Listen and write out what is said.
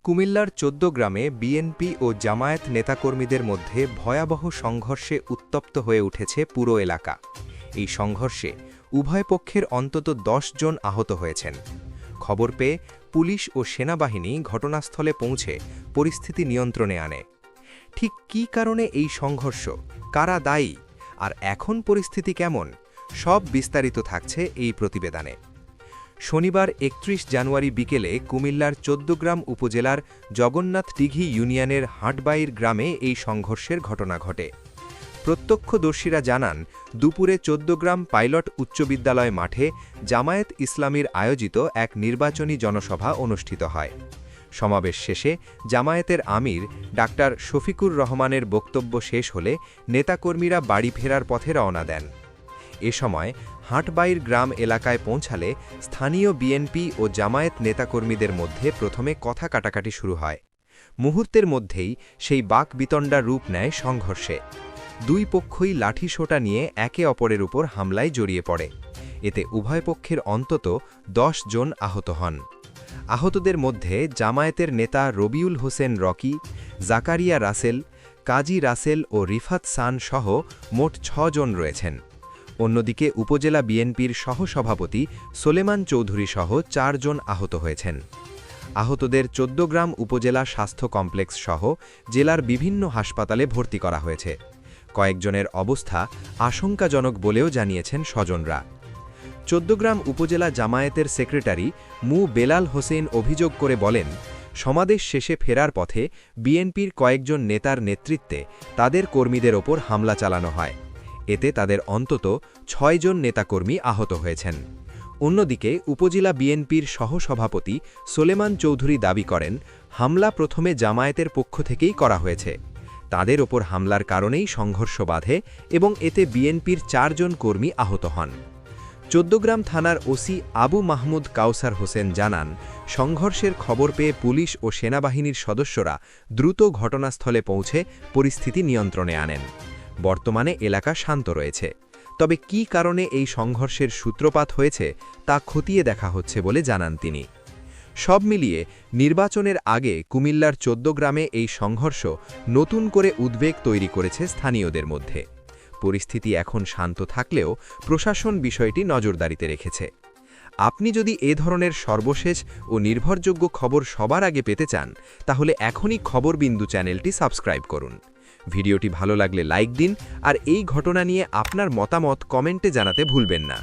কুমিল্লার ১৪ গ্রামে বিএনপি ও জামায়াত নেতাকর্মীদের মধ্যে ভয়াবহ সংঘর্ষে উত্তপ্ত হয়ে উঠেছে পুরো এলাকা। এই সংঘর্ষে উভয় পক্ষের অন্তত ১০ জন আহত হয়েছেন। খবর পেয়ে পুলিশ ও সেনাবাহিনী ঘটনাস্থলে পৌঁছে পরিস্থিতি নিয়ন্ত্রণে আনে। ঠিক কী কারণে এই সংঘর্ষ, কারা দায়ী, আর এখন পরিস্থিতি কেমন, সব বিস্তারিত থাকছে এই প্রতিবেদনে। শনিবার ৩১ জানুয়ারি বিকেলে কুমিল্লার ১৪ গ্রাম উপজেলার জগন্নাথদিঘি ইউনিয়নের হাটবাইর গ্রামে এই সংঘর্ষের ঘটনা ঘটে। প্রত্যক্ষদর্শীরা জানান, দুপুরে ১৪ গ্রাম পাইলট উচ্চ বিদ্যালয় মাঠে জামায়াত ইসলামীর আয়োজিত এক নির্বাচনী জনসভা অনুষ্ঠিত হয়। সমাবেশ শেষে জামায়াতের আমির ডাক্তার শফিকুর রহমানের বক্তব্য শেষ হলে নেতাকর্মীরা বাড়ি ফেরার পথে রওনা দেন। এ সময় হাটবাইর গ্রাম এলাকায় পৌঁছালে স্থানীয় বিএনপি ও জামায়াত নেতাকর্মীদের মধ্যে প্রথমে কথা কাটাকাটি শুরু হয়। মুহূর্তের মধ্যেই সেই বাকবিতণ্ডা রূপ নেয় সংঘর্ষে। দুই পক্ষই লাঠিসোঁটা নিয়ে একে অপরের উপর হামলায় জড়িয়ে পড়ে। এতে উভয় পক্ষের অন্তত ১০ জন আহত হন। আহতদের মধ্যে জামায়াতের নেতা রবিউল হোসেন রকি, জাকারিয়া রাসেল, কাজী রাসেল ও রিফাত সান সহ মোট ৬ জন রয়েছেন। অন্যদিকে উপজেলা বিএনপির সহসভাপতি সোলেমান চৌধুরী সহ ৪ জন আহত হয়েছেন। আহতদের ১৪ গ্রাম উপজেলা স্বাস্থ্য কমপ্লেক্স সহ জেলার বিভিন্ন হাসপাতালে ভর্তি করা হয়েছে। কয়েকজনের অবস্থা আশঙ্কাজনক বলেও জানিয়েছেন স্বজনরা। ১৪ গ্রাম উপজেলা জামায়াতের সেক্রেটারি মু বেলাল হোসেন অভিযোগ করে বলেন, সমাবেশ শেষে ফেরার পথে বিএনপির কয়েকজন নেতার নেতৃত্বে তাদের কর্মীদের ওপর হামলা চালানো হয়। এতে তাদের অন্তত ৬ জন নেতাকর্মী আহত হয়েছেন। অন্যদিকে উপজেলা বিএনপির সহসভাপতি সোলেমান চৌধুরী দাবি করেন, হামলা প্রথমে জামায়াতের পক্ষ থেকেই করা হয়েছে। তাদের ওপর হামলার কারণেই সংঘর্ষ বাধে এবং এতে বিএনপির ৪ জন কর্মী আহত হন। ১৪ গ্রাম থানার ওসি আবু মাহমুদ কাউসার হোসেন জানান, সংঘর্ষের খবর পেয়ে পুলিশ ও সেনাবাহিনীর সদস্যরা দ্রুত ঘটনাস্থলে পৌঁছে পরিস্থিতি নিয়ন্ত্রণে আনেন। বর্তমানে এলাকা শান্ত রয়েছে। তবে কী কারণে এই সংঘর্ষের সূত্রপাত হয়েছে তা খতিয়ে দেখা হচ্ছে বলে জানান তিনি। সব মিলিয়ে নির্বাচনের আগে কুমিল্লার ১৪ গ্রামে এই সংঘর্ষ নতুন করে উদ্বেগ তৈরি করেছে স্থানীয়দের মধ্যে। পরিস্থিতি এখন শান্ত থাকলেও প্রশাসন বিষয়টি নজরদারিতে রেখেছে। আপনি যদি এ ধরনের সর্বশেষ ও নির্ভরযোগ্য খবর সবার আগে পেতে চান, তাহলে এখনই খবরবিন্দু চ্যানেলটি সাবস্ক্রাইব করুন। ভিডিওটি ভালো লাগলে লাইক দিন আর এই ঘটনা নিয়ে আপনার মতামত কমেন্টে জানাতে ভুলবেন না।